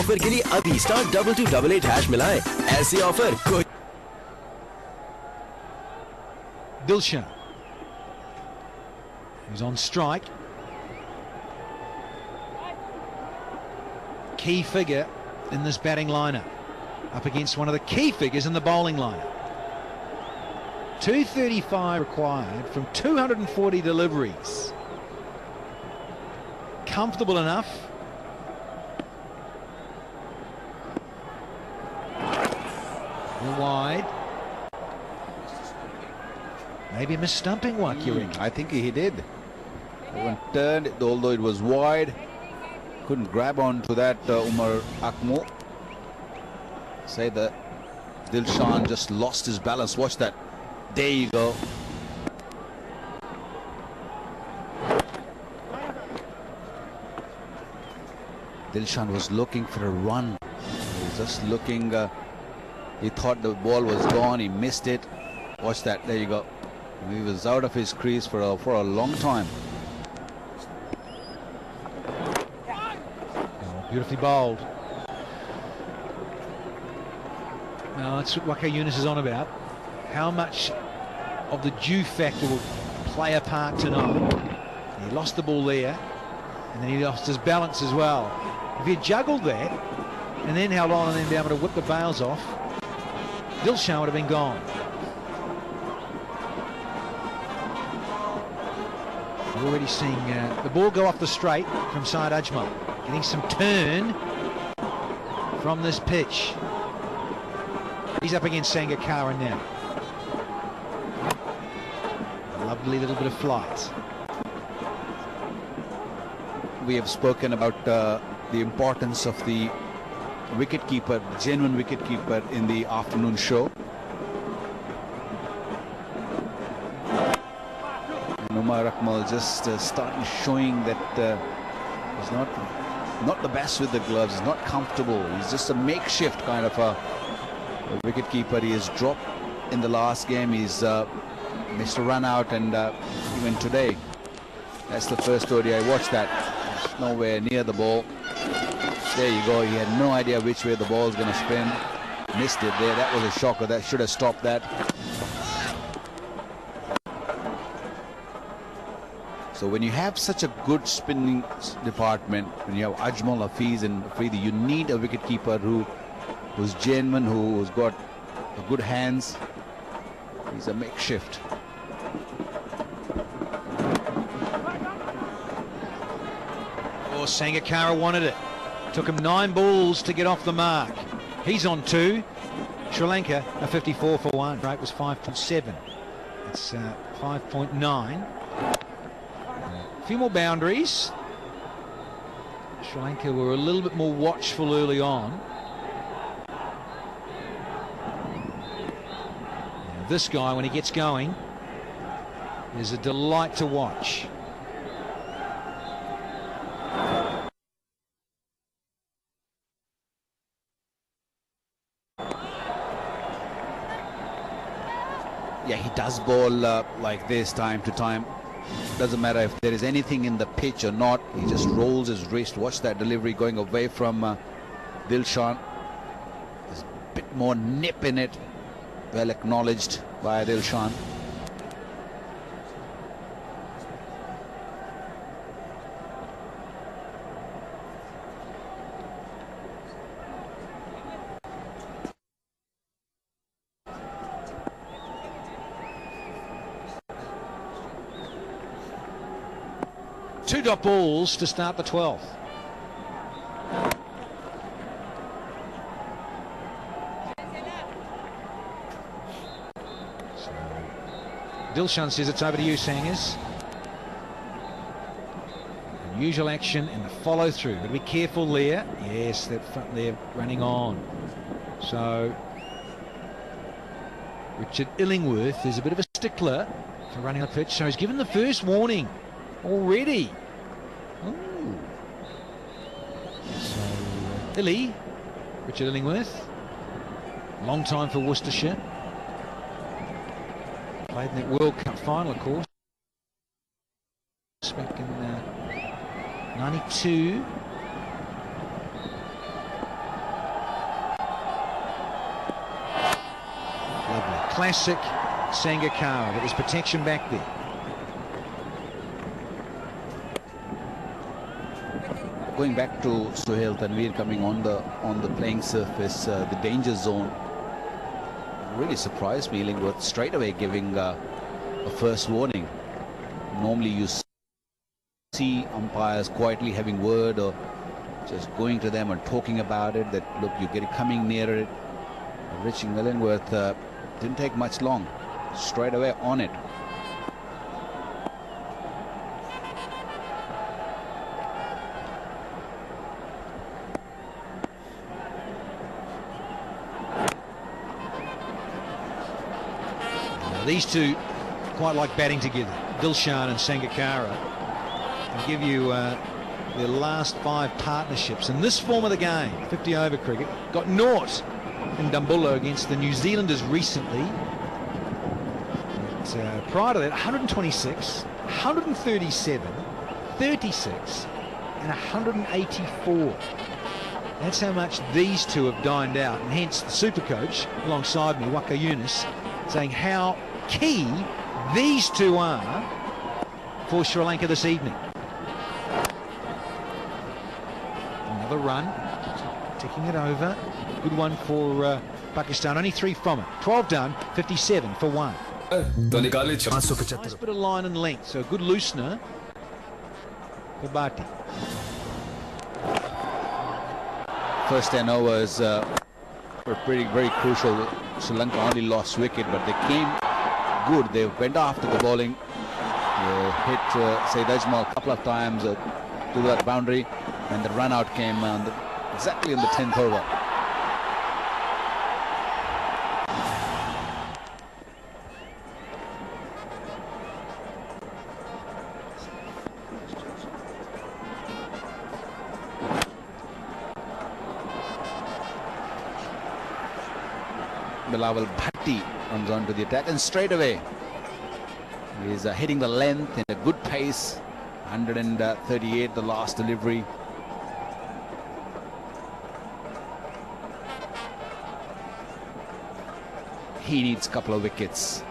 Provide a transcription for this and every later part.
Offer के लिए अभी *2288 मिलाएं। ऐसे ऑफर कोई। Dilshan, who's on strike. Key figure in this batting lineup, up against one of the key figures in the bowling lineup. 235 required from 240 deliveries. Comfortable enough. Wide. Maybe a mis-stumping one, you reckon? I think he did. When turned, although it was wide, couldn't grab onto that Umar Akmal. Say that Dilshan just lost his balance. Watch that. There you go. Dilshan was looking for a run. He was just looking. He thought the ball was gone. He missed it. Watch that. There you go. He was out of his crease for a long time. Oh, beautifully bowled. Now that's what Waka Yunus is on about. How much of the dew factor will play a part tonight? He lost the ball there, and then he lost his balance as well. If he had juggled that and then held on and then be able to whip the bails off, Dilshan would have been gone. We're already seeing the ball go off the straight from Syed Ajmal, getting some turn from this pitch. He's up against Sangakkara now. Lovely little bit of flight. We have spoken about the importance of the wicketkeeper, genuine wicketkeeper in the afternoon show. And Umar Akmal just starting showing that he's not the best with the gloves. He's not comfortable. He's just a makeshift kind of a wicketkeeper. He has dropped in the last game. He's missed a run out, and even today, that's the first ODI. Watch that. He's nowhere near the ball. There you go. He had no idea which way the ball is going to spin. Missed it there. That was a shocker. That should have stopped that. So when you have such a good spinning department, when you have Ajmal, Hafiz and Afridi, you need a wicketkeeper who's genuine, who's got good hands. He's a makeshift. Oh, Sangakkara wanted it. Took him 9 balls to get off the mark. He's on 2. Sri Lanka a 54 for 1. Rate was 5.7. It's 5.9. A few more boundaries. Sri Lanka were a little bit more watchful early on. Now, this guy, when he gets going, is a delight to watch. Yeah, he does bowl like this time to time. Doesn't matter if there is anything in the pitch or not. He just rolls his wrist. Watch that delivery going away from Dilshan. There's a bit more nip in it. Well acknowledged by Dilshan. Two dot balls to start the 12th. So, Dilshan says it's over to you, Sangers. Unusual action and the follow through. Got to be careful there. Yes, that front there running on. So Richard Illingworth is a bit of a stickler for running the pitch. So he's given the first warning already. Ooh. So Illy, Richard Illingworth, long time for Worcestershire. Played in that World Cup final, of course, back in 92. classic Sangakkara, but there's protection back there. Going back to Sohail Tanveer coming on the playing surface, the danger zone really surprised me. Illingworth straight away giving a first warning. Normally you see umpires quietly having word or just going to them and talking about it, that look, you get it coming near it. Richard Illingworth didn't take much long, straight away on it. These two quite like batting together, Dilshan and Sangakkara. I'll give you their last 5 partnerships in this form of the game, 50 over cricket. Got naught in Dumbulla against the New Zealanders recently. But, prior to that, 126, 137, 36 and 184. That's how much these two have dined out, and hence the super coach alongside me, Waka Yunus, saying how key these two are for Sri Lanka this evening. Another run, ticking it over. Good one for Pakistan, only 3 from it. 12 done, 57 for 1. Nice bit of line and length, so a good loosener for Bhatti. First 10 overs were very crucial. Sri Lanka only lost wicket, but they came good. They went after the bowling. They hit Saeed Ajmal a couple of times to that boundary, and the run out came exactly in the 10th over. Bilawal Bhatti comes on to the attack, and straight away he's hitting the length in a good pace. 138 the last delivery. He needs a couple of wickets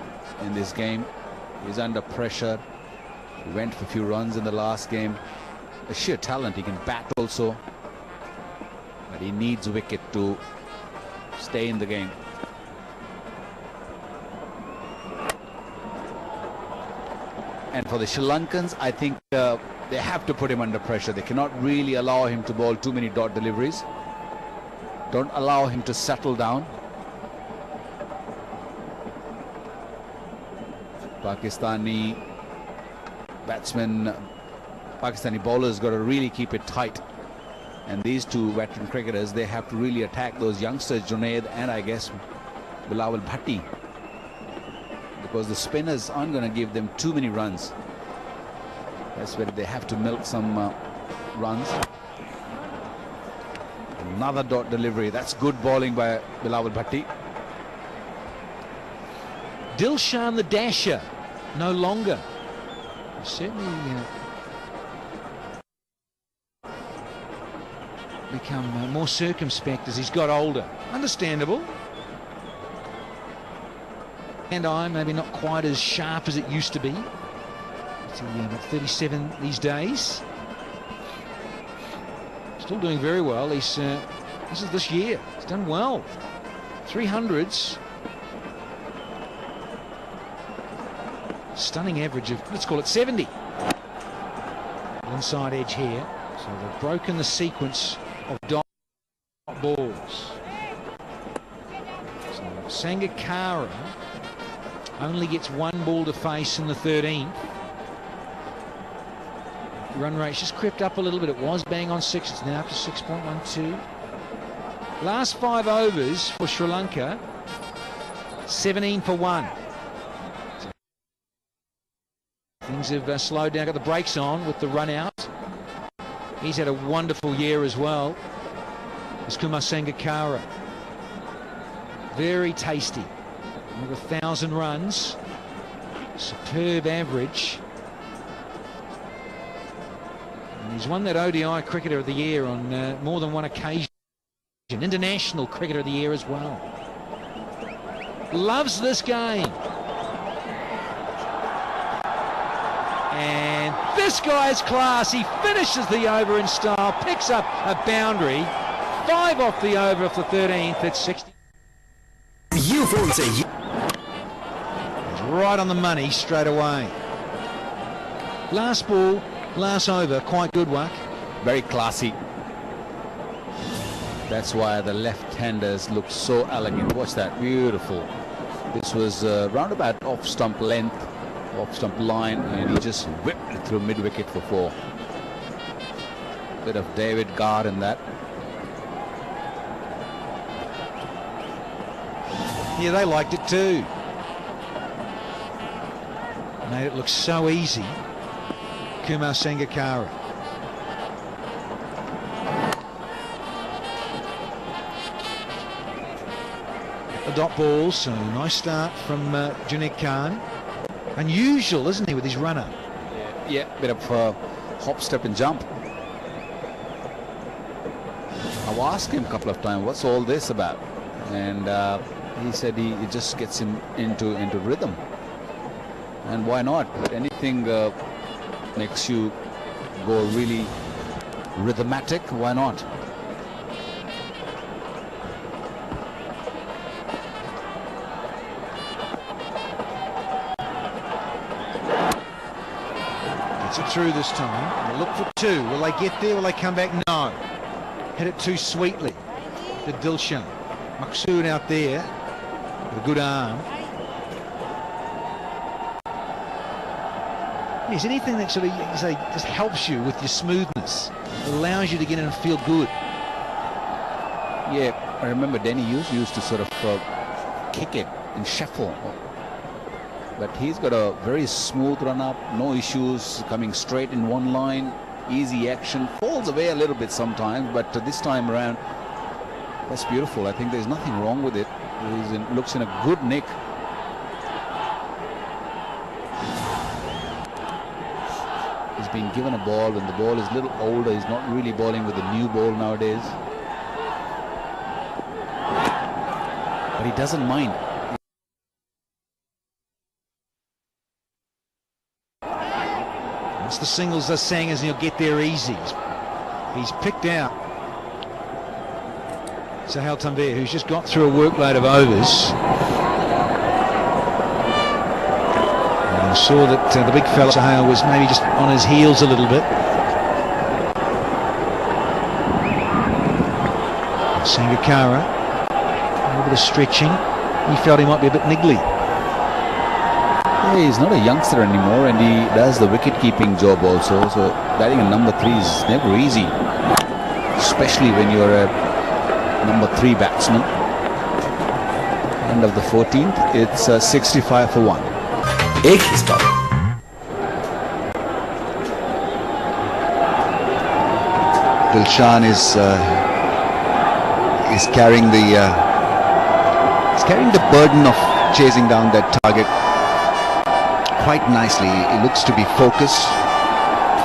in this game. He's under pressure. He went for a few runs in the last game. A sheer talent. He can bat also, but he needs a wicket to stay in the game. And for the Sri Lankans, I think they have to put him under pressure. They cannot really allow him to bowl too many dot deliveries. Don't allow him to settle down. Pakistani batsmen, Pakistani bowlers got to really keep it tight. And these two veteran cricketers, they have to really attack those youngsters, Junaid and I guess Bilawal Bhatti, because the spinners aren't going to give them too many runs. That's where they have to milk some runs. Another dot delivery. That's good bowling by Bilawal Bhatti. Dilshan the dasher, no longer. Certainly become more circumspect as he's got older. Understandable. And eye maybe not quite as sharp as it used to be. It's about 37 these days. Still doing very well. This is this year. He's done well. 300s. Stunning average of, let's call it 70. Inside edge here. So they've broken the sequence of dot balls. So Sangakkara only gets 1 ball to face in the 13th. Run rate's just crept up a little bit. It was bang on 6. It's now up to 6.12. Last 5 overs for Sri Lanka, 17 for 1. Things have slowed down. Got the brakes on with the run out. He's had a wonderful year as well. It's Kumar Sangakkara. Very tasty. Over 1,000 runs. Superb average. And he's won that ODI Cricketer of the Year on more than one occasion. International Cricketer of the Year as well. loves this game. And this guy's class. He finishes the over in style, picks up a boundary. 5 off the over of the 13th. It's 60. You phone say you. Right on the money straight away. Last ball, last over, quite good work. Very classy. That's why the left-handers look so elegant. Watch that, beautiful. This was roundabout off-stump length, off-stump line, and he just whipped it through mid-wicket for 4. Bit of David Guard in that. Yeah, they liked it too. Made it look so easy. Kumar Sangakkara. The dot ball, so nice start from Junaid Khan. Unusual, isn't he, with his runner? Yeah, bit of hop, step and jump. I've asked him a couple of times, what's all this about? And he said it just gets him into rhythm. And why not? Anything makes you go really rhythmatic, why not? Gets it through this time. We'll look for 2. Will they get there? Will they come back? No. Hit it too sweetly to Dilshan. Maqsood out there with a good arm. Yes, anything that sort of say just helps you with your smoothness, allows you to get in and feel good. Yeah, I remember Denny used to sort of kick it and shuffle, but he's got a very smooth run up, no issues, coming straight in one line, easy action, falls away a little bit sometimes, but this time around, that's beautiful. I think there's nothing wrong with it. Looks in a good nick. He's been given a ball when the ball is a little older. He's not really bowling with a new ball nowadays. But he doesn't mind. Once the singles are sang as he'll get there easy. He's picked out Sahel Tanvir, who's just got through a workload of overs. I saw that the big fella Sahel was maybe just on his heels a little bit. Sangakkara, a little bit of stretching. He felt he might be a bit niggly. Yeah, he's not a youngster anymore, and he does the wicket-keeping job also. So batting a number 3 is never easy, especially when you're a number 3 batsman. End of the 14th, it's 65 for 1. एक ही stop Dilshan is carrying the burden of chasing down that target quite nicely. He looks to be focused.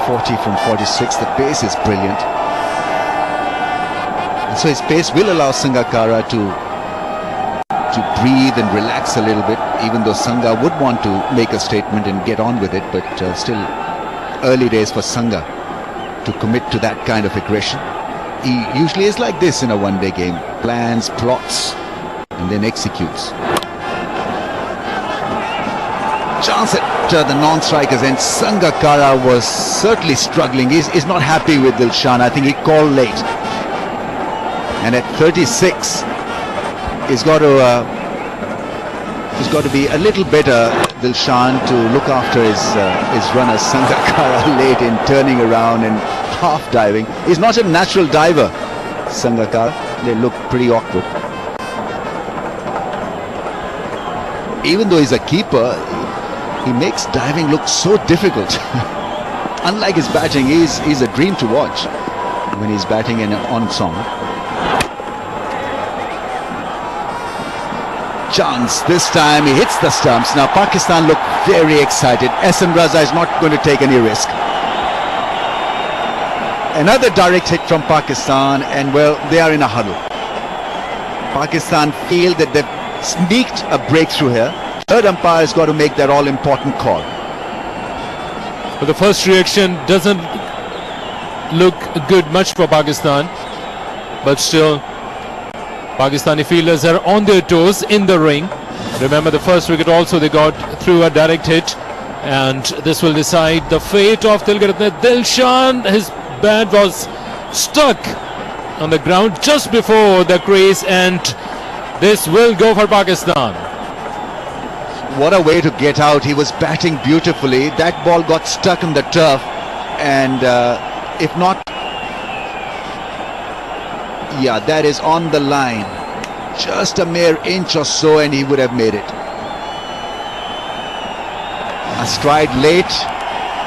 40 from 46. The pace is brilliant, and so his pace will allow Sangakkara to breathe and relax a little bit, even though Sangha would want to make a statement and get on with it, but still early days for Sangha to commit to that kind of aggression. He usually is like this in a one-day game: plans, plots, and then executes. Chance at the non-strikers, and Sangakkara was certainly struggling. He's not happy with Dilshan. I think he called late, and at 36 he's got to be a little better, Dilshan, to look after his runner Sangakkara late in turning around and half diving. He's not a natural diver, Sangakkara. They look pretty awkward. Even though he's a keeper, he makes diving look so difficult. Unlike his batting, he's a dream to watch when he's batting in on song. Chance, this time he hits the stumps. Now Pakistan look very excited. SN Raza is not going to take any risk. Another direct hit from Pakistan, and well, they are in a huddle. Pakistan feel that they've sneaked a breakthrough here. Third umpire has got to make that all-important call. But the first reaction doesn't look good much for Pakistan. But still, Pakistani fielders are on their toes in the ring. Remember the first wicket also they got through a direct hit. And this will decide the fate of Dilshan. His bat was stuck on the ground just before the crease, and this will go for Pakistan. What a way to get out. He was batting beautifully. That ball got stuck in the turf, and if not, yeah, that is on the line. Just a mere inch or so and he would have made it. A stride late,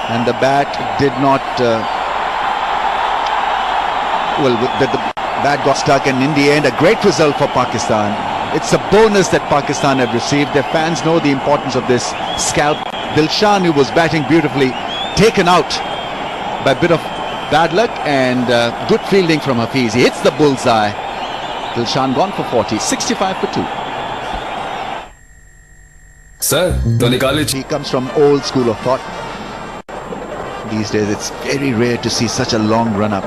and the bat did not the bat got stuck, and in the end a great result for Pakistan. It's a bonus that Pakistan have received. Their fans know the importance of this scalp. Dilshan, who was batting beautifully, taken out by a bit of bad luck and good fielding from Hafiz. He hits the bullseye. Dilshan gone for 40, 65 for 2. Sir, He comes from old school of thought. These days it's very rare to see such a long run up.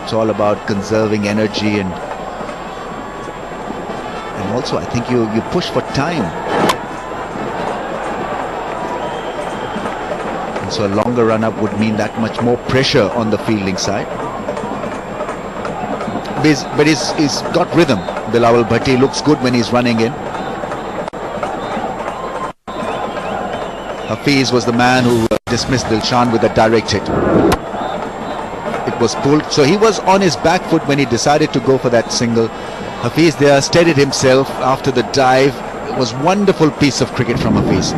It's all about conserving energy, and also I think you push for time. And so a longer run up would mean that much more pressure on the fielding side. But he's got rhythm. Bilawal Bhatti looks good when he's running in. Hafiz was the man who dismissed Dilshan with a direct hit. It was pulled, so he was on his back foot when he decided to go for that single. Hafiz there steadied himself after the dive. It was wonderful piece of cricket from Hafiz.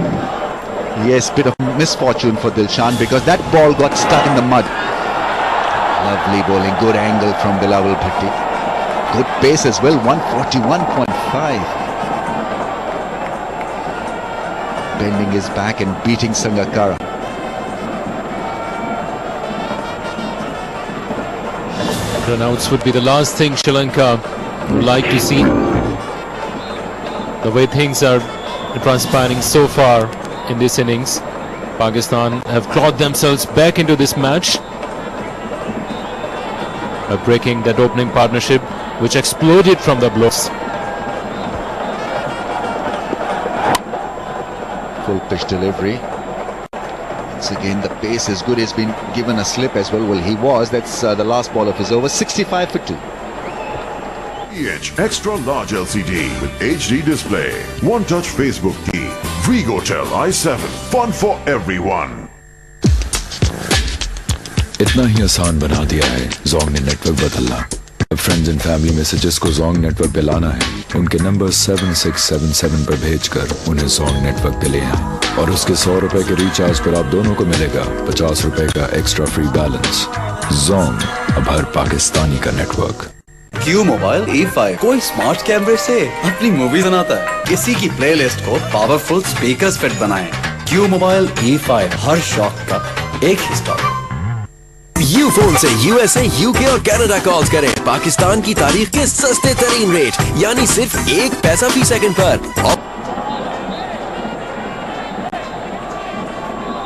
Yes, bit of misfortune for Dilshan because that ball got stuck in the mud. Lovely bowling, good angle from Bilawal Bhatti. Good pace as well, 141.5. Bending his back and beating Sangakkara. Runouts would be the last thing Sri Lanka would like to see. The way things are transpiring so far in this innings, Pakistan have clawed themselves back into this match by breaking that opening partnership which exploded from the blocks. Full pitch delivery. Once again the pace is good. He's been given a slip as well. Well, he was. That's the last ball of his over. 65 for 2. EH Extra Large LCD with HD display. One touch Facebook TV. Vigotel i7. Fun for everyone. इतना ही आसान बना दिया है Jong ने network बदलना। अब friends and family messages को Jong network पे लाना है, उनके नंबर 7677 पर भेजकर उन्हें जोंग नेटवर्क पे ले आए और उसके 100 रुपए के रिचार्ज पर आप दोनों को मिलेगा 50 रुपए का एक्स्ट्रा फ्री बैलेंस। जोंग, अब हर पाकिस्तानी का नेटवर्क। Q मोबाइल E5 कोई स्मार्ट कैमरे से अपनी मूवीज बनाता है, किसी की प्लेलिस्ट को पावरफुल स्पीकर्स फिट बनाएं। Q मोबाइल E5 हर शौक का एक ही स्टॉक। यू फोन से यूएसए, यूके और कनाडा कॉल्स करें पाकिस्तान की तारीख के सस्ते तरीन रेट, यानी सिर्फ 1 पैसा फी सेकंड पर।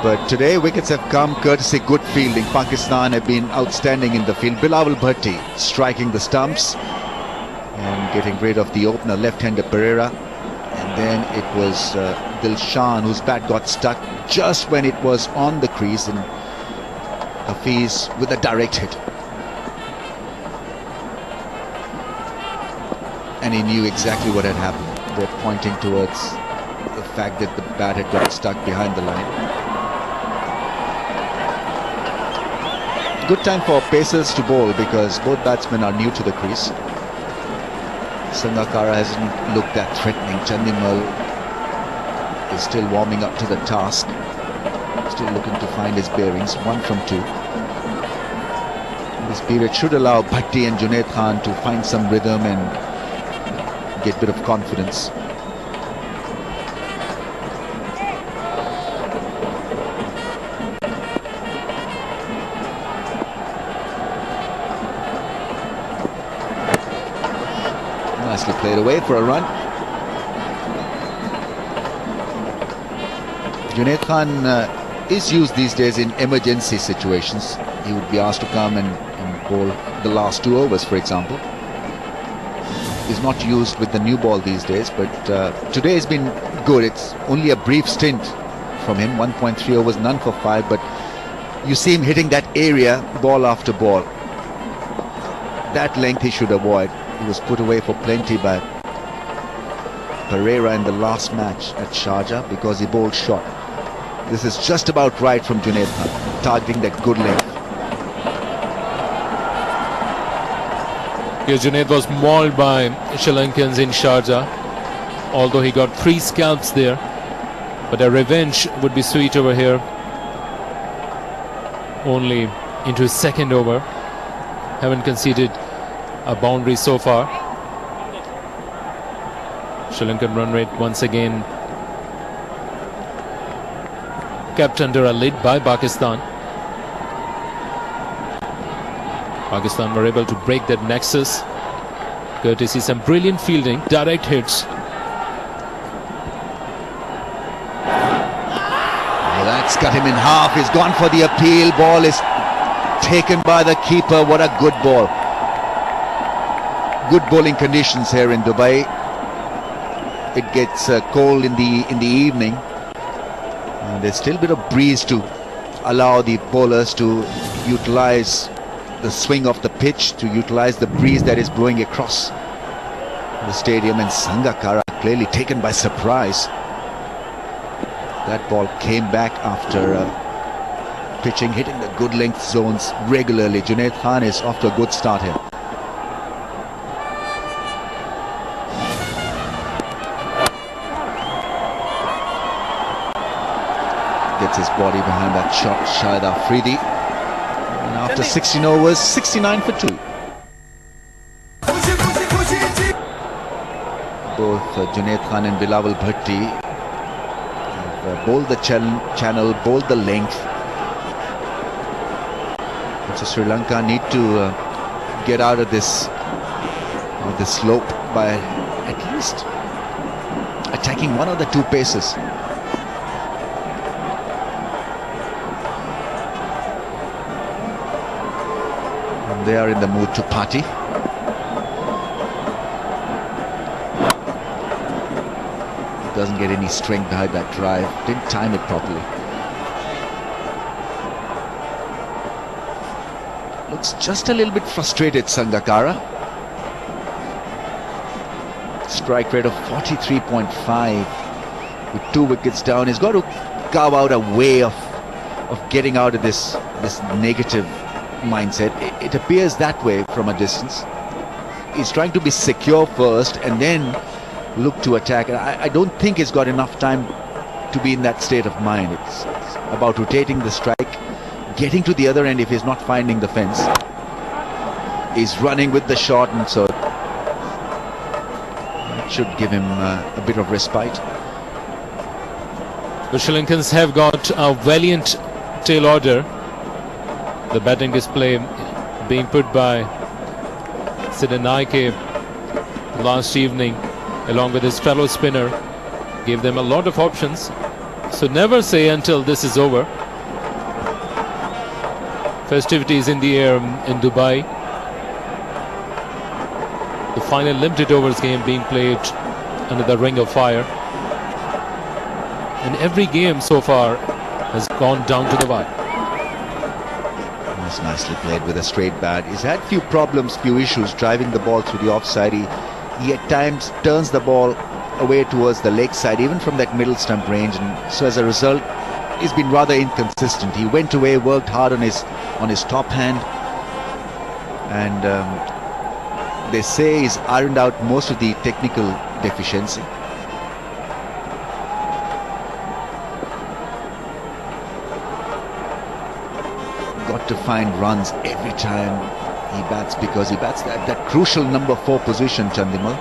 But today wickets have come courtesy good fielding. Pakistan have been outstanding in the field. Bilawal Bhatti striking the stumps and getting rid of the opener, left-hander Pereira. And then it was Dilshan whose bat got stuck just when it was on the crease, and Hafiz with a direct hit. And he knew exactly what had happened. They're pointing towards the fact that the bat had got stuck behind the line. Good time for pacers to bowl because both batsmen are new to the crease. Sangakkara hasn't looked that threatening. Chandimal is still warming up to the task. Still looking to find his bearings. 1 from 2. This period should allow Bhatti and Junaid Khan to find some rhythm and get a bit of confidence. Nicely played away for a run. Junaid Khan is used these days in emergency situations. He would be asked to come and bowl the last 2 overs, for example. He's not used with the new ball these days, but today has been good. It's only a brief stint from him, 1.3 overs, none for 5, but you see him hitting that area ball after ball. That length he should avoid. He was put away for plenty by Pereira in the last match at Sharjah because he bowled short. This is just about right from Junaid Khan, targeting that good length. Yes, Junaid was mauled by Sri Lankans in Sharjah, although he got 3 scalps there. But a revenge would be sweet over here. Only into his 2nd over. Haven't conceded a boundary so far. Sri Lankan run rate once again kept under a lid by Pakistan. Pakistan were able to break that nexus, courtesy some brilliant fielding, direct hits. Oh, that's cut him in half. He's gone for the appeal. Ball is taken by the keeper. What a good ball. Good bowling conditions here in Dubai. It gets cold in the evening, and there's still a bit of breeze to allow the bowlers to utilize the swing of the pitch, to utilize the breeze that is blowing across the stadium. And Sangakkara clearly taken by surprise. That ball came back after pitching, hitting the good length zones regularly. Junaid Khan is off to a good start here. Gets his body behind that shot, Shahid Afridi. And after 16 overs, 69 for 2. Both Junaid Khan and Bilawal Bhatti have bowled the channel, bowled the length. So Sri Lanka need to get out of this slope by at least attacking one of the 2 paces. And they are in the mood to party. Doesn't get any strength behind that drive. Didn't time it properly. Looks just a little bit frustrated, Sangakkara. Strike rate of 43.5 with 2 wickets down. He's got to carve out a way of getting out of this negative mindset. It appears that way from a distance. He's trying to be secure first and then look to attack. And I don't think he's got enough time to be in that state of mind. It's about rotating the strike, getting to the other end if he's not finding the fence. He's running with the shot, and so that should give him a bit of respite. The Sri Lankans have got a valiant tail order. The batting display being put by Siddhanaike last evening, along with his fellow spinner, gave them a lot of options. So never say until this is over. Festivities in the air in Dubai. The final limited overs game being played under the ring of fire. And every game so far has gone down to the wire. That's nicely played with a straight bat. He's had few problems, few issues driving the ball through the offside. He at times turns the ball away towards the leg side, even from that middle stump range, and so as a result he's been rather inconsistent. He went away, worked hard on his top hand, and they say he's ironed out most of the technical deficiency. Got to find runs every time he bats, because he bats that crucial number 4 position, Chandimal.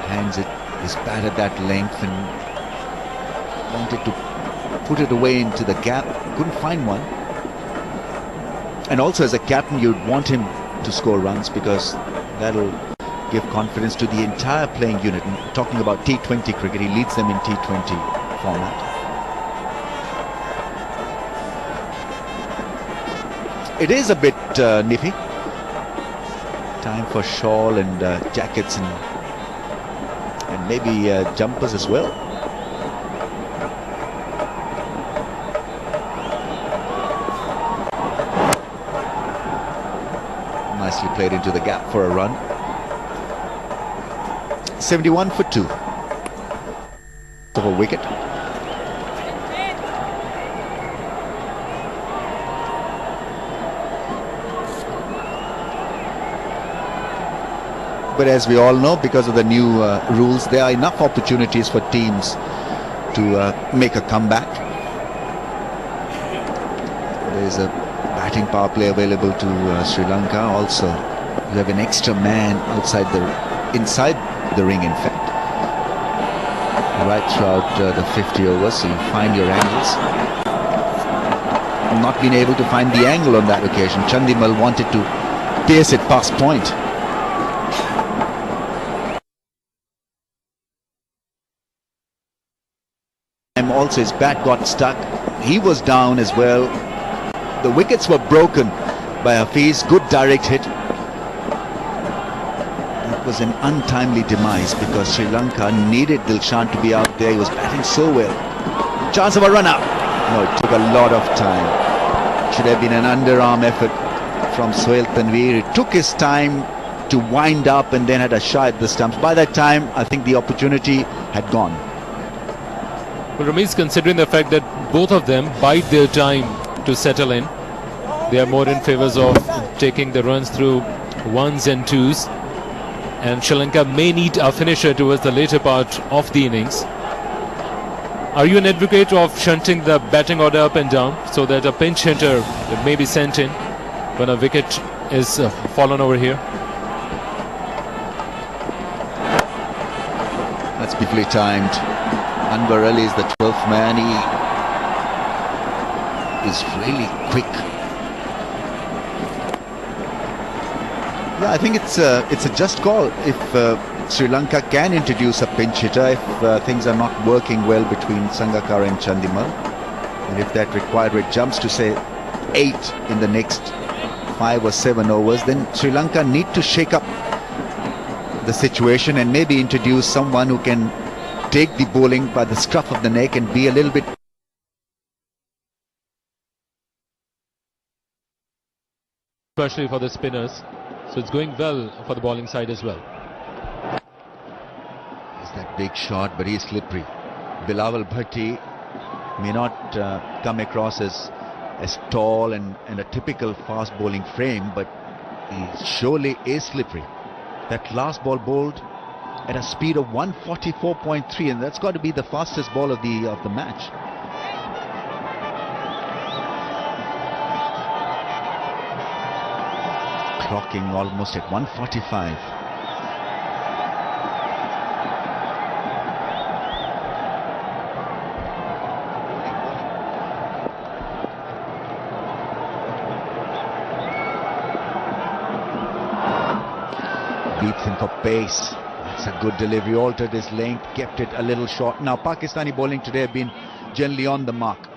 Hands his bat at that length and wanted to put it away into the gap. Couldn't find one. And also as a captain, you'd want him to score runs, because that'll give confidence to the entire playing unit. And talking about T20 cricket, he leads them in T20 format. It is a bit nippy. Time for shawl and jackets and maybe jumpers as well. Nicely played into the gap for a run. 71 for 2. Of a wicket. But as we all know, because of the new rules, there are enough opportunities for teams to make a comeback. There is a batting power play available to Sri Lanka. Also, you have an extra man inside the ring, in fact, right throughout the 50 overs. So you find your angles. Not been able to find the angle on that occasion. Chandimal wanted to pierce it past point. Also, his bat got stuck. He was down as well. The wickets were broken by Hafiz. Good direct hit. That was an untimely demise because Sri Lanka needed Dilshan to be out there. He was batting so well. Chance of a run out. No, it took a lot of time. Should have been an underarm effort from Sohail Tanveer. It took his time to wind up and then had a shot at the stumps. By that time, I think the opportunity had gone. Well, Ramesh, considering the fact that both of them bide their time to settle in, they are more in favours of taking the runs through ones and twos, and Sri Lanka may need a finisher towards the later part of the innings. Are you an advocate of shunting the batting order up and down so that a pinch hitter may be sent in when a wicket is fallen over here? That's beautifully timed. Anwar Ali is the 12th man. He is really quick. Yeah, I think it's a just call. If Sri Lanka can introduce a pinch hitter, if things are not working well between Sangakkara and Chandimal, and if that required rate jumps to say 8 in the next 5 or 7 overs, then Sri Lanka need to shake up the situation and maybe introduce someone who can take the bowling by the scruff of the neck and be a little bit. Especially for the spinners, so it's going well for the bowling side as well. It's that big shot, but he's slippery. Bilawal Bhatti may not come across as tall and a typical fast bowling frame, but he surely is slippery. That last ball bowled at a speed of 144.3, and that's got to be the fastest ball of the match. Clocking almost at 145. Beats him for pace. That's a good delivery. Altered his length, kept it a little short. Now Pakistani bowling today have been generally on the mark.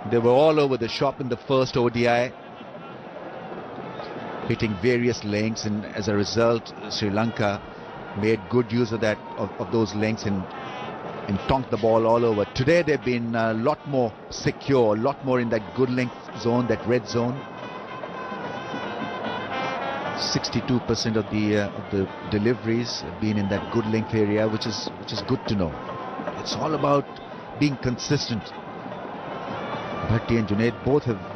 They were all over the shop in the first ODI, hitting various lengths, and as a result Sri Lanka made good use of those lengths and tonked the ball all over. Today they've been a lot more secure, a lot more in that good length zone, that red zone. 62% of the deliveries have been in that good length area, which is good to know. It's all about being consistent. Bhatti and Junaid both have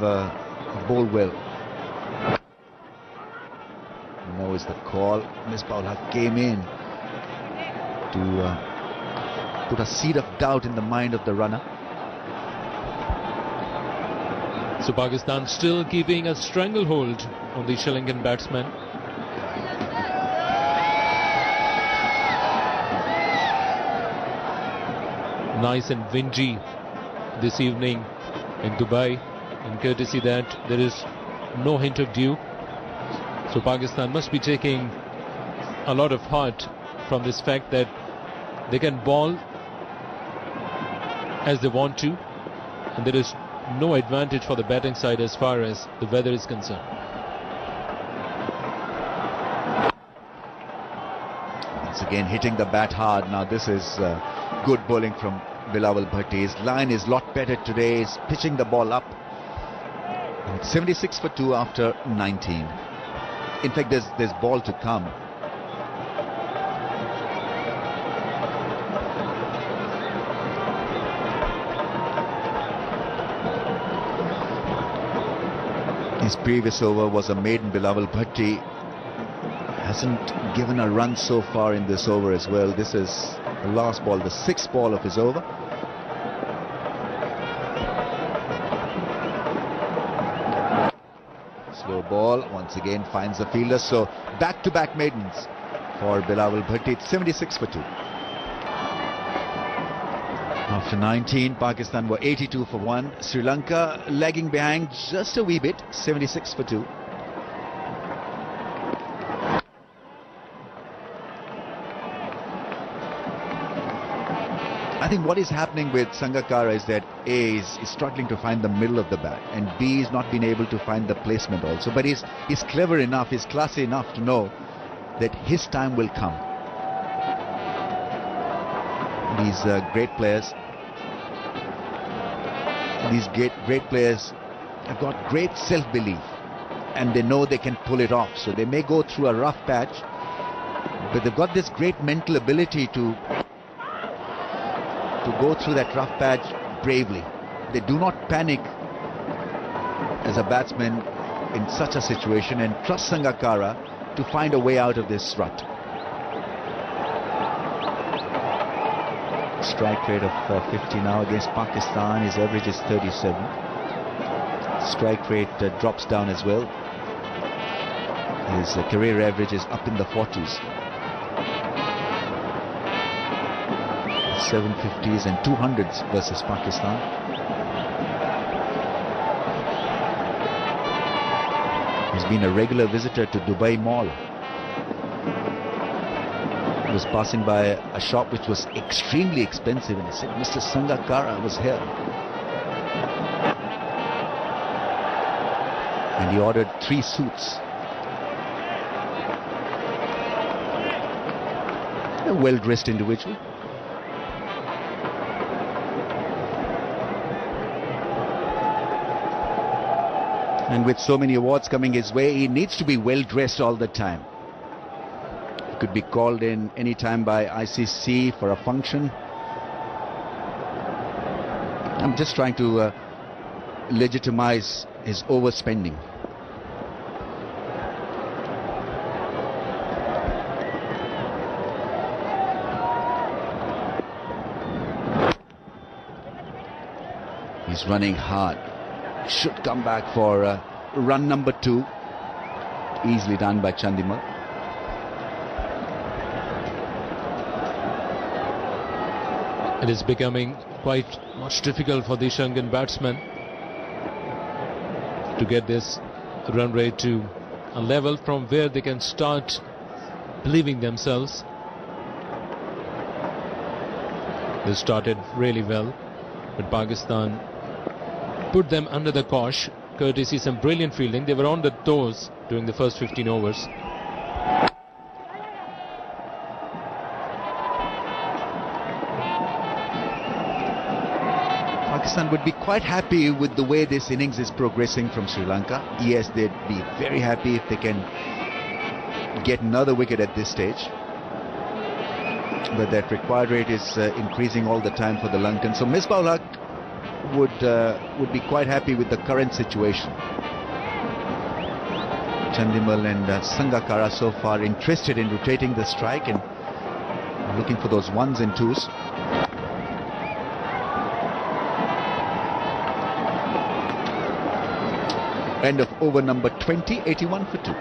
bowled well. And now is the call. Misbah-ul Haq came in to put a seed of doubt in the mind of the runner. So Pakistan still keeping a stranglehold on the Sri Lankan batsman. Nice and windy this evening in Dubai, and courtesy that there is no hint of dew. So Pakistan must be taking a lot of heart from this fact that they can ball as they want to, and there is no advantage for the batting side as far as the weather is concerned. Once again hitting the bat hard. Now this is good bowling from Bilawal Bhatti. His line is a lot better today. He's pitching the ball up. 76 for 2 after 19. In fact, there's ball to come. His previous over was a maiden. Bilawal Bhatti hasn't given a run so far in this over as well. This is the last ball, the 6th ball of his over. Slow ball, once again finds the fielder. So back-to-back maidens for Bilawal Bhatti. It's 76 for 2. After 19, Pakistan were 82 for 1. Sri Lanka lagging behind just a wee bit, 76 for 2. I think what is happening with Sangakkara is that A is struggling to find the middle of the bat, and B is not being able to find the placement also. But he's clever enough, he's classy enough to know that his time will come. These great players, great players have got great self-belief, and they know they can pull it off. So they may go through a rough patch, but they've got this great mental ability to go through that rough patch bravely. They do not panic as a batsman in such a situation, and trust Sangakkara to find a way out of this rut. Strike rate of 50 now against Pakistan. His average is 37. Strike rate drops down as well. His career average is up in the 40s. 750s and 200s versus Pakistan. He's been a regular visitor to Dubai Mall. He was passing by a shop which was extremely expensive, and he said, "Mr. Sangakkara was here." And he ordered 3 suits. A well-dressed individual. And with so many awards coming his way, he needs to be well-dressed all the time. He could be called in any time by ICC for a function. I'm just trying to legitimize his overspending. He's running hard. Should come back for run number 2. Easily done by Chandimal. It is becoming quite much difficult for the Sri Lankan batsmen to get this run rate to a level from where they can start believing themselves. They started really well, but Pakistan put them under the cosh, courtesy some brilliant fielding. They were on the toes during the first 15 overs. Pakistan would be quite happy with the way this innings is progressing from Sri Lanka. Yes, they'd be very happy if they can get another wicket at this stage. But that required rate is increasing all the time for the Lankans. So Misbah-ul-Haq would be quite happy with the current situation. Chandimal and Sangakkara so far interested in rotating the strike and looking for those 1s and 2s. End of over number 20, 81 for 2.